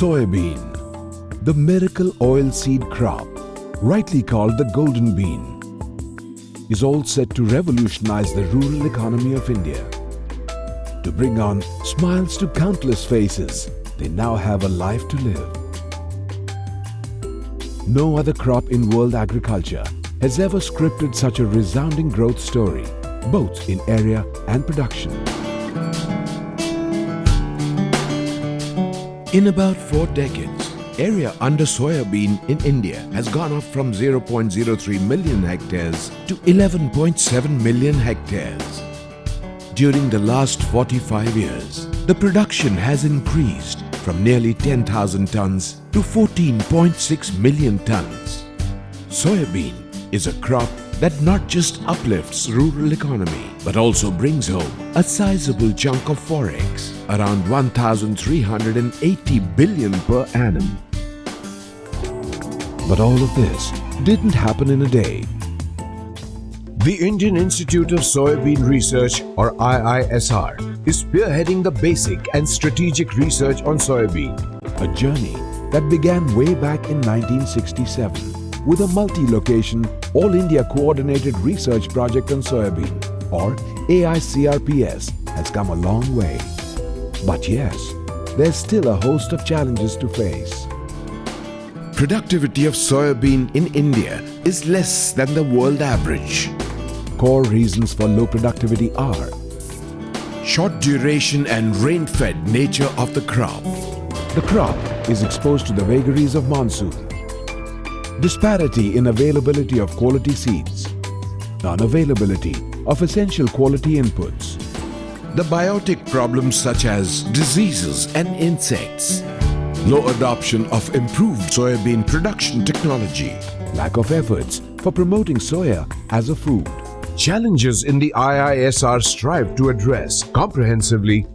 Soybean, the miracle oilseed crop, rightly called the golden bean, is all set to revolutionize the rural economy of India. To bring on smiles to countless faces, they now have a life to live. No other crop in world agriculture has ever scripted such a resounding growth story, both in area and production. In about 4 decades, area under soybean in India has gone up from 0.03 million hectares to 11.7 million hectares. During the last 45 years, the production has increased from nearly 10,000 tons to 14.6 million tons. Soybean is a crop that not just uplifts rural economy but also brings home a sizable chunk of forex, around 1,380 billion per annum. But all of this didn't happen in a day. The Indian Institute of Soybean Research, or IISR, is spearheading the basic and strategic research on soybean. A journey that began way back in 1967 with a multi-location, all-India coordinated research project on soybean, or AICRPS, has come a long way. But yes, there's still a host of challenges to face. Productivity of soybean in India is less than the world average. Core reasons for low productivity are Short duration and rain-fed nature of the crop. the crop is exposed to the vagaries of monsoon, disparity in availability of quality seeds, non-availability of essential quality inputs, The biotic problems such as diseases and insects. Low adoption of improved soybean production technology. lack of efforts for promoting soya as a food. Challenges in the IISR strive to address comprehensively.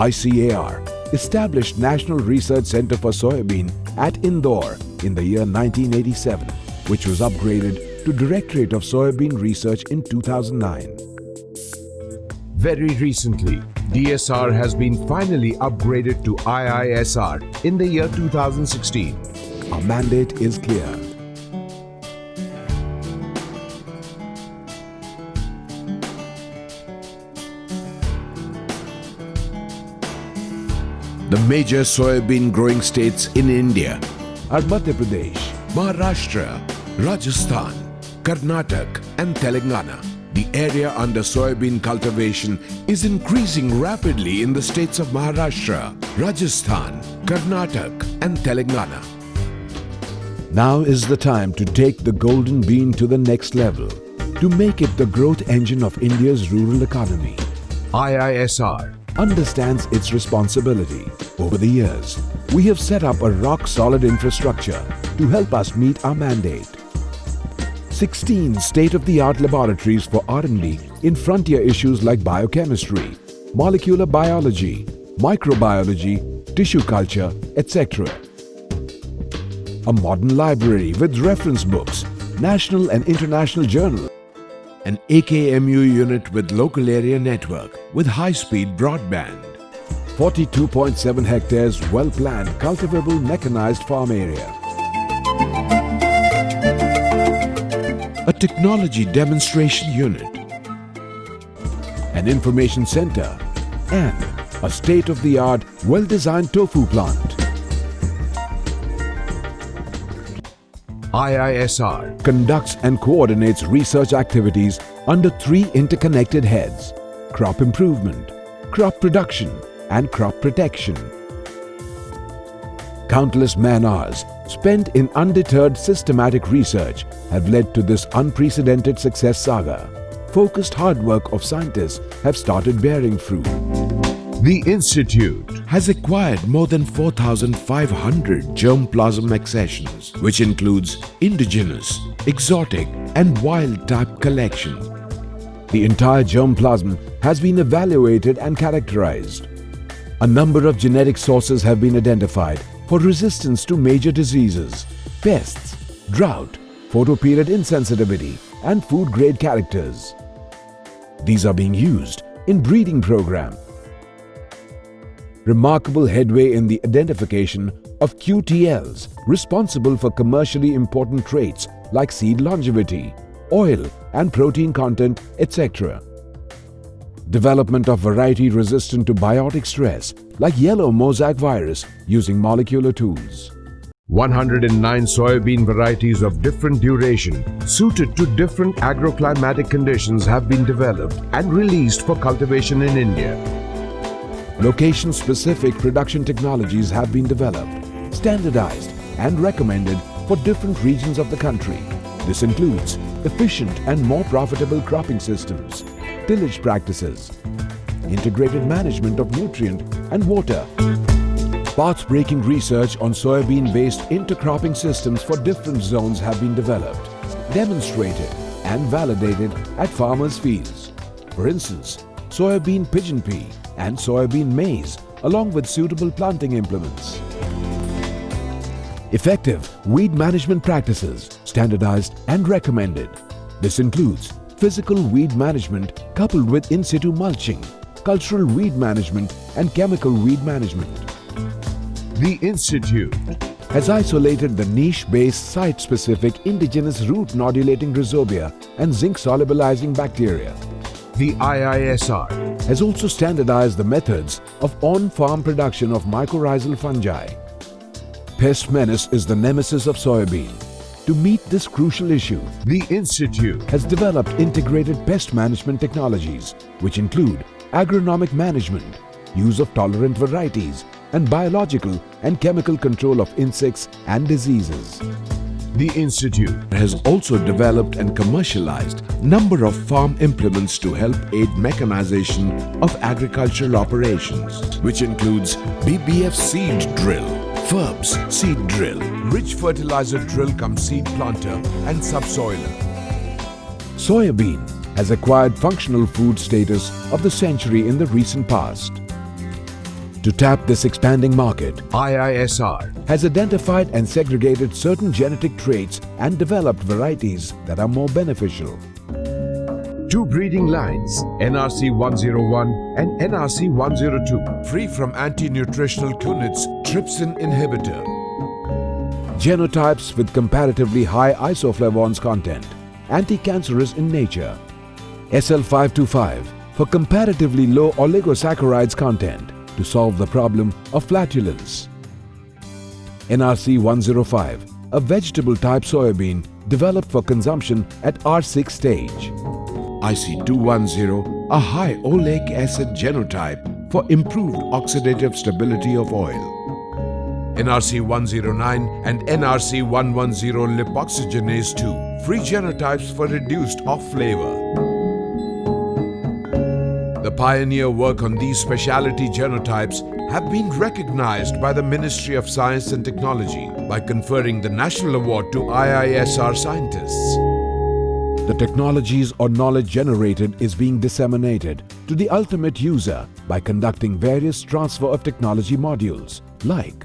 ICAR established National Research Center for Soybean at Indore in the year 1987, which was upgraded to Directorate of Soybean Research in 2009. Very recently, DSR has been finally upgraded to IISR in the year 2016. Our mandate is clear. The major soybean growing states in India Are Madhya Pradesh, Maharashtra, Rajasthan, Karnataka and Telangana. The area under soybean cultivation is increasing rapidly in the states of Maharashtra, Rajasthan, Karnataka and Telangana. now is the time to take the golden bean to the next level, to make it the growth engine of India's rural economy. IISR Understands its responsibility. Over the years, we have set up a rock-solid infrastructure to help us meet our mandate. 16 state-of-the-art laboratories for R&D in frontier issues like biochemistry, molecular biology, microbiology, tissue culture, etc. A modern library with reference books, national and international journals, An AKMU unit with local area network with high-speed broadband. 42.7 hectares well-planned cultivable mechanized farm area, A technology demonstration unit. an information center, and a state-of-the-art well-designed tofu plant. IISR Conducts and coordinates research activities under 3 interconnected heads: crop improvement, crop production, and crop protection. Countless man-hours spent in undeterred systematic research have led to this unprecedented success saga. Focused hard work of scientists have started bearing fruit. The Institute Has acquired more than 4,500 germplasm accessions, which includes indigenous, exotic and wild type collection. The entire germplasm has been evaluated and characterized. A number of genetic sources have been identified for resistance to major diseases, pests, drought, photoperiod insensitivity, and food-grade characters. These are being used in breeding program. remarkable headway in the identification of QTLs responsible for commercially important traits like seed longevity, oil and protein content, etc. Development of variety resistant to biotic stress like yellow mosaic virus using molecular tools. 109 soybean varieties of different duration suited to different agroclimatic conditions have been developed and released for cultivation in India. Location-specific production technologies have been developed, standardized and recommended for different regions of the country. This includes efficient and more profitable cropping systems, tillage practices, integrated management of nutrient and water. Path-breaking research on soybean-based intercropping systems for different zones have been developed, demonstrated and validated at farmers' fields. For instance, soybean pigeon pea and soybean maize along with suitable planting implements. Effective weed management practices, standardized and recommended. This includes physical weed management coupled with in-situ mulching, cultural weed management and chemical weed management. The Institute has isolated the niche-based site-specific indigenous root nodulating rhizobia and zinc-solubilizing bacteria. The IISR has also standardized the methods of on-farm production of mycorrhizal fungi. Pest menace is the nemesis of soybean. To meet this crucial issue, The Institute has developed integrated pest management technologies which include agronomic management, use of tolerant varieties, and biological and chemical control of insects and diseases. The Institute has also developed and commercialized number of farm implements to help aid mechanization of agricultural operations, which includes BBF seed drill, FERBS seed drill, rich fertilizer drill cum seed planter and subsoiler. Soybean has acquired functional food status of the century in the recent past. To tap this expanding market, IISR has identified and segregated certain genetic traits and developed varieties that are more beneficial. 2 breeding lines, NRC 101 and NRC 102, free from anti-nutritional kunitz trypsin inhibitor. Genotypes with comparatively high isoflavones content, anti-cancerous in nature. SL525 for comparatively low oligosaccharides content to solve the problem of flatulence. NRC 105, a vegetable type soybean developed for consumption at R6 stage. IC 210, a high oleic acid genotype for improved oxidative stability of oil. NRC 109 and NRC 110 lipoxygenase 2, free genotypes for reduced off flavor. The pioneer work on these specialty genotypes have been recognized by the Ministry of Science and Technology by conferring the National Award to IISR scientists. The technologies or knowledge generated is being disseminated to the ultimate user by conducting various transfer of technology modules like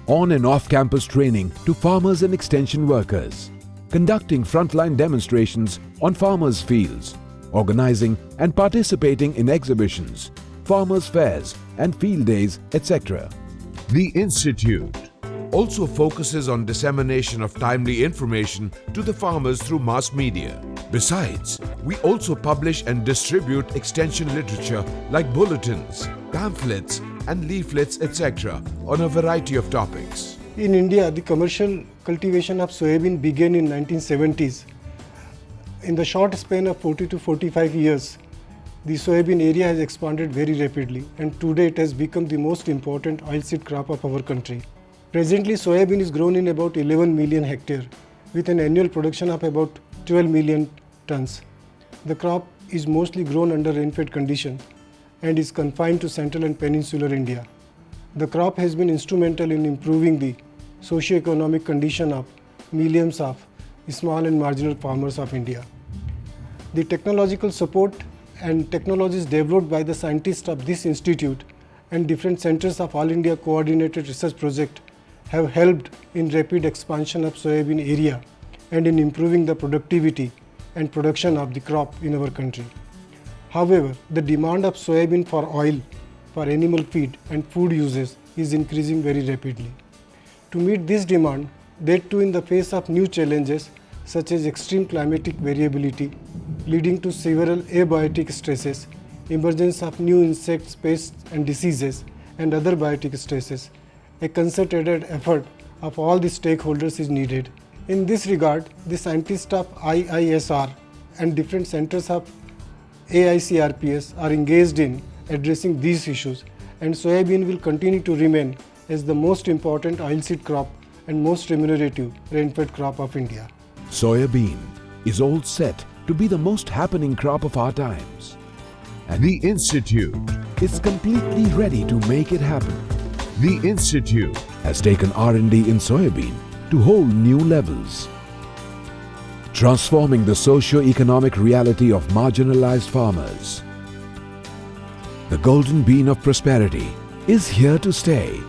on and off-campus training to farmers and extension workers, conducting frontline demonstrations on farmers' fields, organizing and participating in exhibitions, farmers' fairs and field days, etc. The Institute also focuses on dissemination of timely information to the farmers through mass media. Besides, we also publish and distribute extension literature like bulletins, pamphlets and leaflets, etc. on a variety of topics. In India, the commercial cultivation of soybean began in 1970s. In the short span of 40 to 45 years, the soybean area has expanded very rapidly, and today it has become the most important oilseed crop of our country. Presently, soybean is grown in about 11 million hectares with an annual production of about 12 million tons. The crop is mostly grown under rain-fed conditions and is confined to central and peninsular India. The crop has been instrumental in improving the socio-economic condition of millions of small and marginal farmers of India. The technological support and technologies developed by the scientists of this institute and different centers of All India Coordinated Research Project have helped in rapid expansion of soybean area and in improving the productivity and production of the crop in our country. However, the demand of soybean for oil, for animal feed and food uses is increasing very rapidly. To meet this demand, that too in the face of new challenges such as extreme climatic variability leading to several abiotic stresses, emergence of new insects, pests and diseases and other biotic stresses, a concerted effort of all the stakeholders is needed. In this regard, the scientists of IISR and different centers of AICRPS are engaged in addressing these issues, and soybean will continue to remain as the most important oilseed crop and most remunerative rainfed crop of India. Soybean is all set to be the most happening crop of our times. And The Institute. is completely ready to make it happen. The Institute. Has taken R&D in soybean to whole new levels, transforming the socio-economic reality of marginalized farmers. The golden bean of prosperity is here to stay